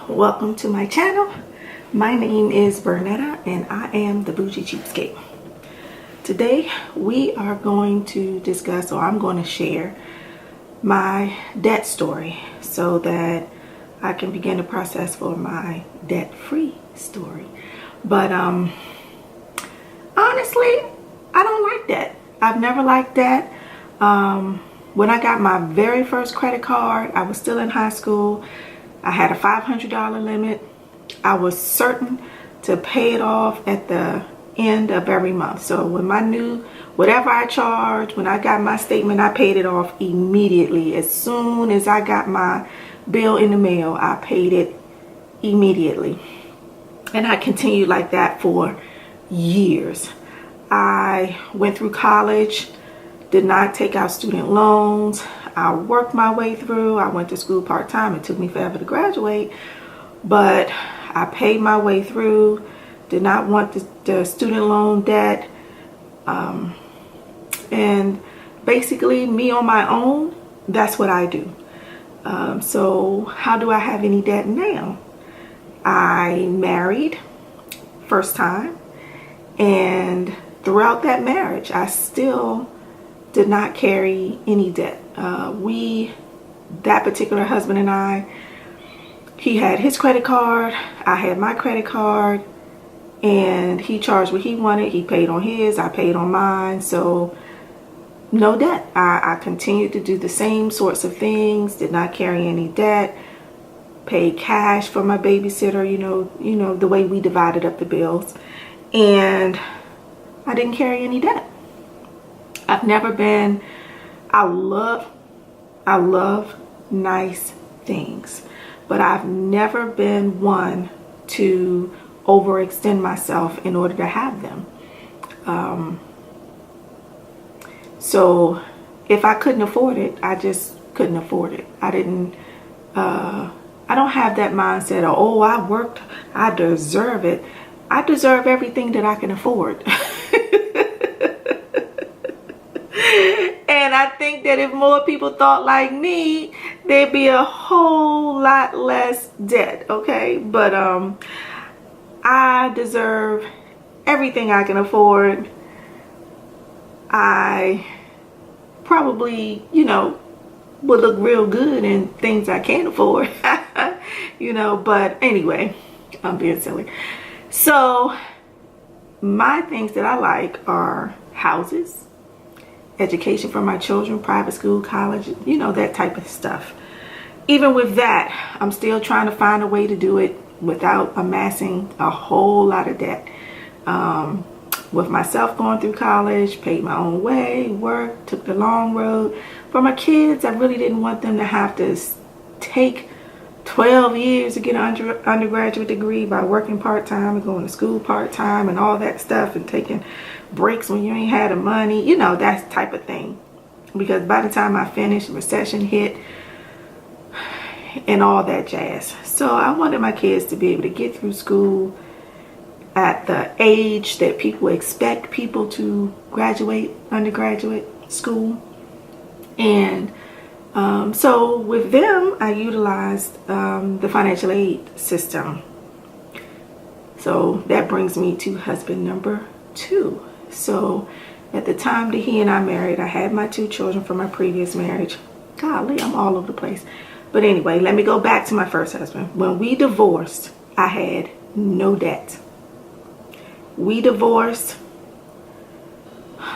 welcome to my channel. My name is Bernetta and I am the Bougie Cheapskate. Today we are going to discuss, or I'm going to share, my debt story so that I can begin the process for my debt-free story. But honestly, I don't like debt. I've never liked debt. When I got my very first credit card, I was still in high school. I had a $500 limit. I was certain to pay it off at the end of every month. So when whatever I charged, when I got my statement, I paid it off immediately. As soon as I got my bill in the mail, I paid it immediately. And I continued like that for years. I went through college, did not take out student loans. I worked my way through. I went to school part-time. It took me forever to graduate, but I paid my way through. Did not want the student loan debt. And basically, me on my own, that's what I do. So how do I have any debt now? I married first time, and throughout that marriage, I still did not carry any debt. That particular husband and I, he had his credit card, I had my credit card, and he charged what he wanted. He paid on his, I paid on mine, so no debt. I continued to do the same sorts of things, did not carry any debt, paid cash for my babysitter, you know the way we divided up the bills, and I didn't carry any debt. I've never been, I love nice things, but I've never been one to overextend myself in order to have them. So if I couldn't afford it, I just couldn't afford it. I don't have that mindset of, oh, I worked, I deserve it. I deserve everything that I can afford. And I think that if more people thought like me, there'd be a whole lot less debt, okay? But I deserve everything I can afford. I probably, would look real good in things I can't afford, but anyway, I'm being silly. So my things that I like are houses, education for my children, private school, college, that type of stuff. Even with that, I'm still trying to find a way to do it without amassing a whole lot of debt. With myself going through college, paid my own way, worked, took the long road. For my kids, I really didn't want them to have to take 12 years to get an undergraduate degree by working part-time and going to school part-time and all that stuff, and taking breaks when you ain't had the money, that type of thing. Because by the time I finished, recession hit and all that jazz. So I wanted my kids to be able to get through school at the age that people expect people to graduate undergraduate school. And so with them, I utilized the financial aid system. So that brings me to husband number 2. So at the time that he and I married, I had my 2 children from my previous marriage. Golly, I'm all over the place. But anyway, let me go back to my first husband. When we divorced, I had no debt. We divorced.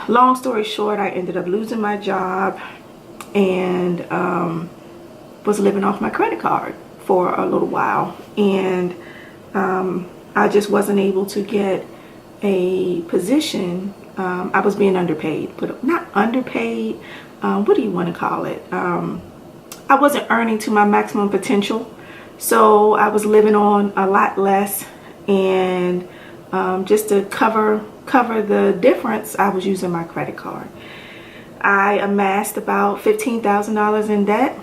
Long story short, I ended up losing my job and was living off my credit card for a little while. And I just wasn't able to get a position. I was being underpaid, but not underpaid. What do you want to call it? I wasn't earning to my maximum potential, so I was living on a lot less, and just to cover the difference, I was using my credit card. I amassed about $15,000 in debt.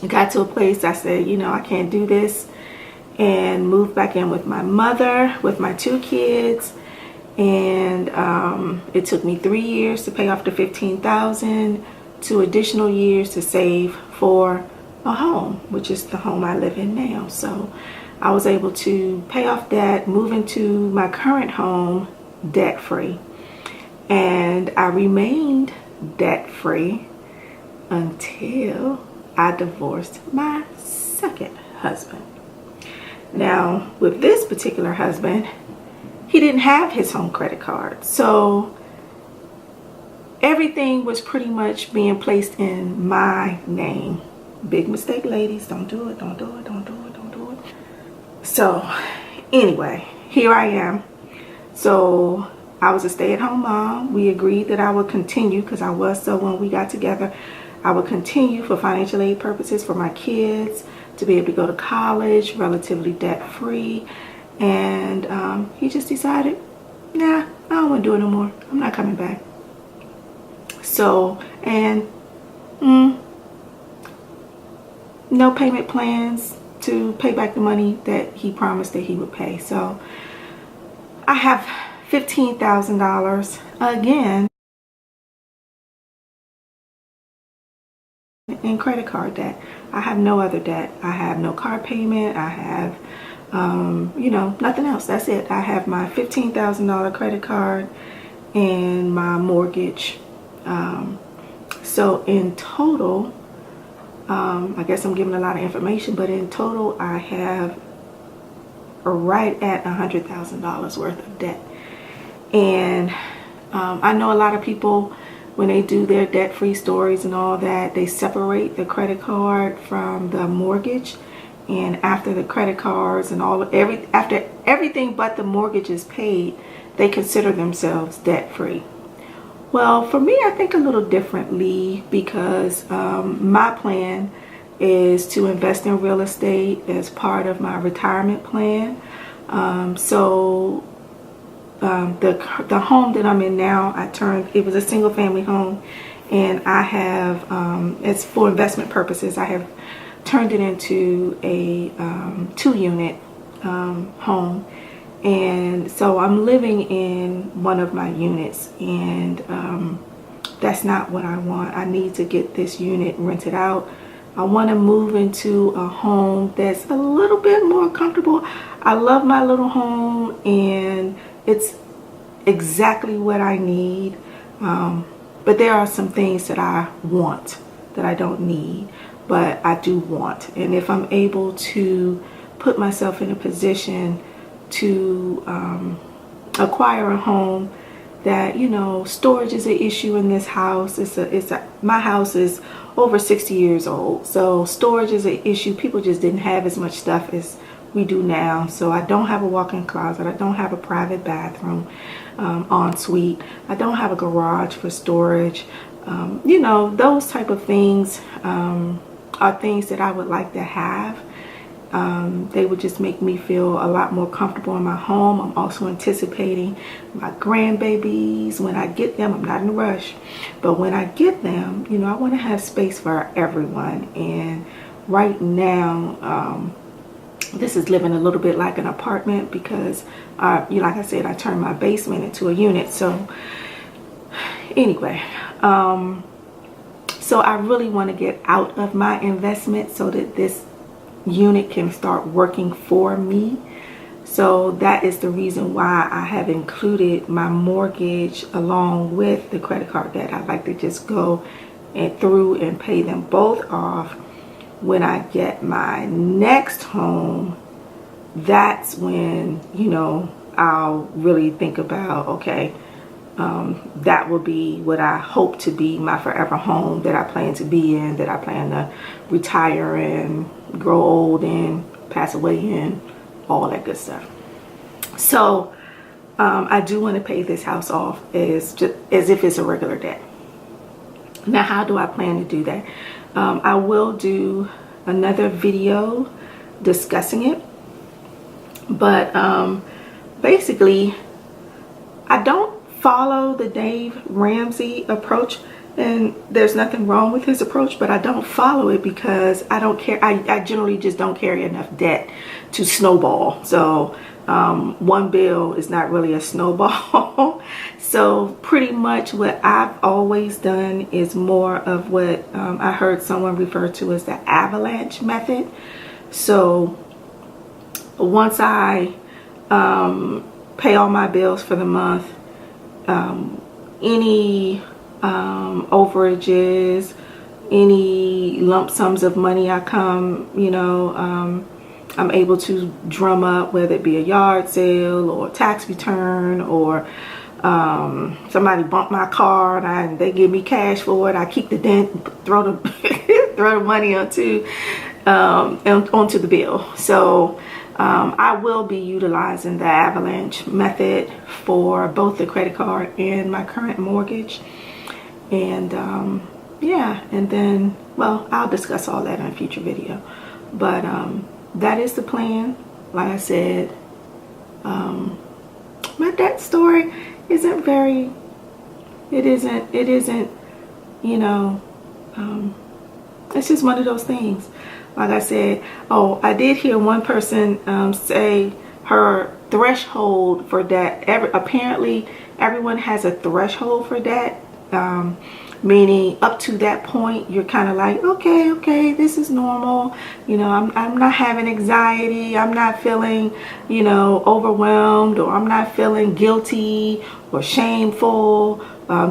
I got to a place I said, I can't do this, and moved back in with my mother, with my 2 kids. And it took me 3 years to pay off the $15,000, 2 additional years to save for a home, which is the home I live in now. So I was able to pay off debt, move into my current home debt free, and I remained debt free until I divorced my second husband. Now, with this particular husband, he didn't have his home credit card, so everything was pretty much being placed in my name. Big mistake, ladies. Don't do it, don't do it, don't do it, don't do it. So anyway, here I am. So I was a stay-at-home mom. We agreed that I would continue, because I was, so when we got together, I would continue for financial aid purposes for my kids to be able to go to college relatively debt-free. And he just decided, nah, I don't want to do it no more. I'm not coming back. So, and no payment plans to pay back the money that he promised that he would pay. So I have $15,000 again in credit card debt. I have no other debt. I have no car payment. I have nothing else. That's it. I have my $15,000 credit card and my mortgage. So in total, I guess I'm giving a lot of information, but in total I have right at $100,000 worth of debt. And I know a lot of people, when they do their debt-free stories and all that, they separate the credit card from the mortgage. And after the credit cards and after everything but the mortgage is paid, they consider themselves debt-free. Well, for me, I think a little differently, because my plan is to invest in real estate as part of my retirement plan. So the home that I'm in now, it was a single family home, and I have, it's for investment purposes, I have turned it into a 2-unit home. And so I'm living in one of my units, and that's not what I want. I need to get this unit rented out. I want to move into a home that's a little bit more comfortable. I love my little home, and it's exactly what I need. But there are some things that I want that I don't need, but I do want. And if I'm able to put myself in a position to acquire a home that, storage is an issue in this house. My house is over 60 years old, so storage is an issue. People just didn't have as much stuff as we do now. So I don't have a walk-in closet. I don't have a private bathroom, ensuite. I don't have a garage for storage. Those type of things are things that I would like to have. They would just make me feel a lot more comfortable in my home. I'm also anticipating my grandbabies. When I get them, I'm not in a rush, but when I get them, I want to have space for everyone. And right now, this is living a little bit like an apartment, because like I said, I turned my basement into a unit. So anyway, so I really want to get out of my investment so that this unit can start working for me. So that is the reason why I have included my mortgage along with the credit card debt. I'd like to just go through and pay them both off. When I get my next home, that's when I'll really think about, okay, that will be what I hope to be my forever home that I plan to be in, that I plan to retire in, grow old in, pass away in, all that good stuff. So I do want to pay this house off as if it's a regular debt. Now, how do I plan to do that? I will do another video discussing it, but basically I don't follow the Dave Ramsey approach. and there's nothing wrong with his approach, but I don't follow it because I don't care. I generally just don't carry enough debt to snowball. So one bill is not really a snowball. So pretty much what I've always done is more of what I heard someone refer to as the avalanche method. So once I pay all my bills for the month, any overages, any lump sums of money I come, I'm able to drum up, whether it be a yard sale or a tax return, or somebody bumped my car and they give me cash for it. I keep the dent, throw the throw the money onto the bill. So I will be utilizing the avalanche method for both the credit card and my current mortgage. And yeah, and then, well, I'll discuss all that in a future video. But that is the plan. Like I said, my debt story isn't very, it isn't, it's just one of those things. Like I said, oh, I did hear one person say her threshold for debt. Apparently, everyone has a threshold for debt. Meaning up to that point, you're kind of like, okay, this is normal. I'm not having anxiety. I'm not feeling, overwhelmed, or I'm not feeling guilty or shameful.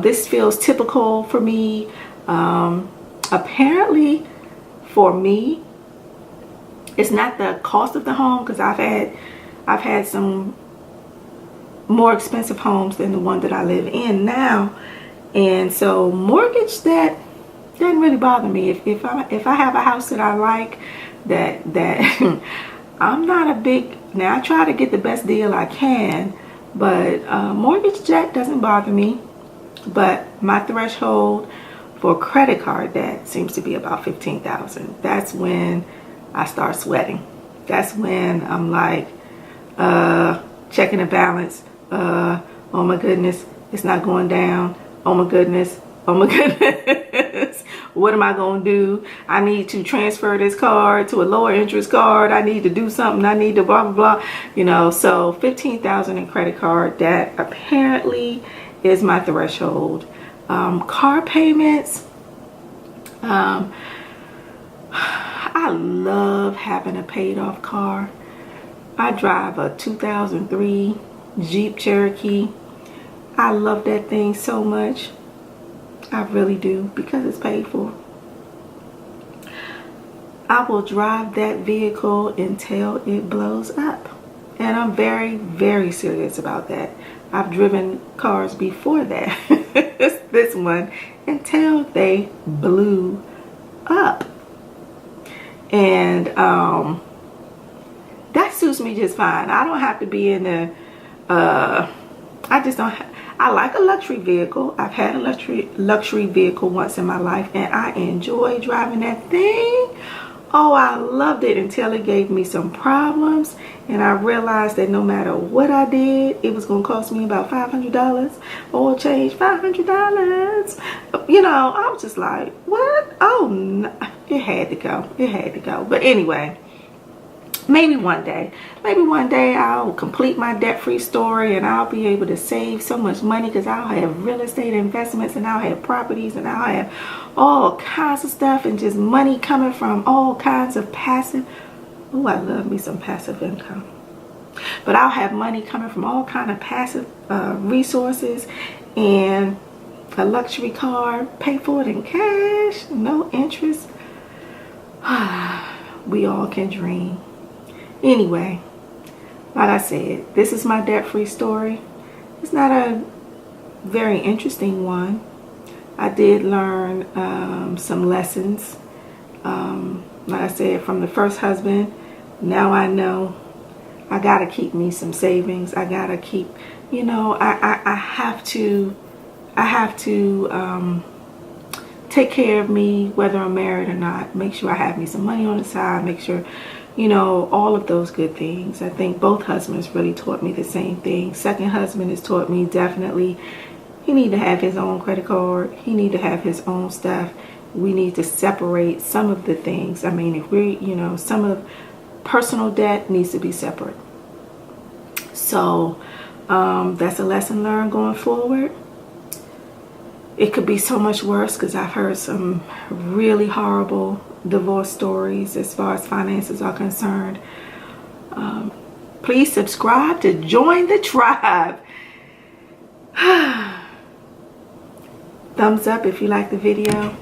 This feels typical for me. Apparently, for me, it's not the cost of the home, because I've had some more expensive homes than the one that I live in now. And so mortgage debt doesn't really bother me. If I have a house that I like, that I'm not a big, now I try to get the best deal I can, but mortgage debt doesn't bother me. But my threshold for credit card debt seems to be about $15,000. That's when I start sweating. That's when I'm like checking the balance. Oh my goodness, it's not going down. Oh my goodness, what am I going to do? I need to transfer this card to a lower interest card. I need to do something. I need to blah, blah, blah. So $15,000 in credit card debt apparently is my threshold. Car payments, I love having a paid off car. I drive a 2003 Jeep Cherokee. I love that thing so much. I really do, because it's paid for. I will drive that vehicle until it blows up. And I'm very, very serious about that. I've driven cars before that, this one, until they blew up. And that suits me just fine. I don't have to be in the, I like a luxury vehicle. I've had a luxury vehicle once in my life, and I enjoy driving that thing. Oh, I loved it until it gave me some problems, and I realized that no matter what I did, it was going to cost me about $500. Oil change, $500. I was just like, what? Oh, no. It had to go. It had to go. But anyway, maybe one day I'll complete my debt-free story, and I'll be able to save so much money, because I'll have real estate investments, and I'll have properties, and I'll have all kinds of stuff, and just money coming from all kinds of passive. Oh, I love me some passive income. But I'll have money coming from all kinds of passive resources, and a luxury car, pay for it in cash, no interest. We all can dream. Anyway, like I said, this is my debt-free story. It's not a very interesting one. I did learn some lessons. Like I said, from the first husband, now I know I gotta keep me some savings. I gotta keep, I have to take care of me, whether I'm married or not. Make sure I have me some money on the side. Make sure, all of those good things. I think both husbands really taught me the same thing. Second husband has taught me definitely He need to have his own credit card. He need to have his own stuff. We need to separate some of the things. I mean, if we, some of personal debt needs to be separate. So that's a lesson learned going forward. It could be so much worse because I've heard some really horrible divorce stories as far as finances are concerned. Please subscribe to join the tribe. Thumbs up if you like the video.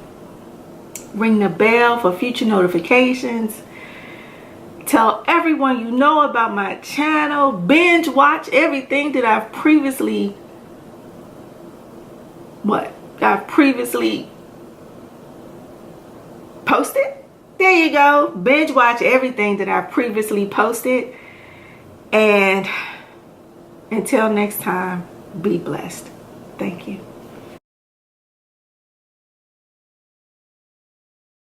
Ring the bell for future notifications. Tell everyone you know about my channel. Binge watch everything that I've previously posted. There you go. Binge watch everything that I've previously posted. And until next time, be blessed. Thank you.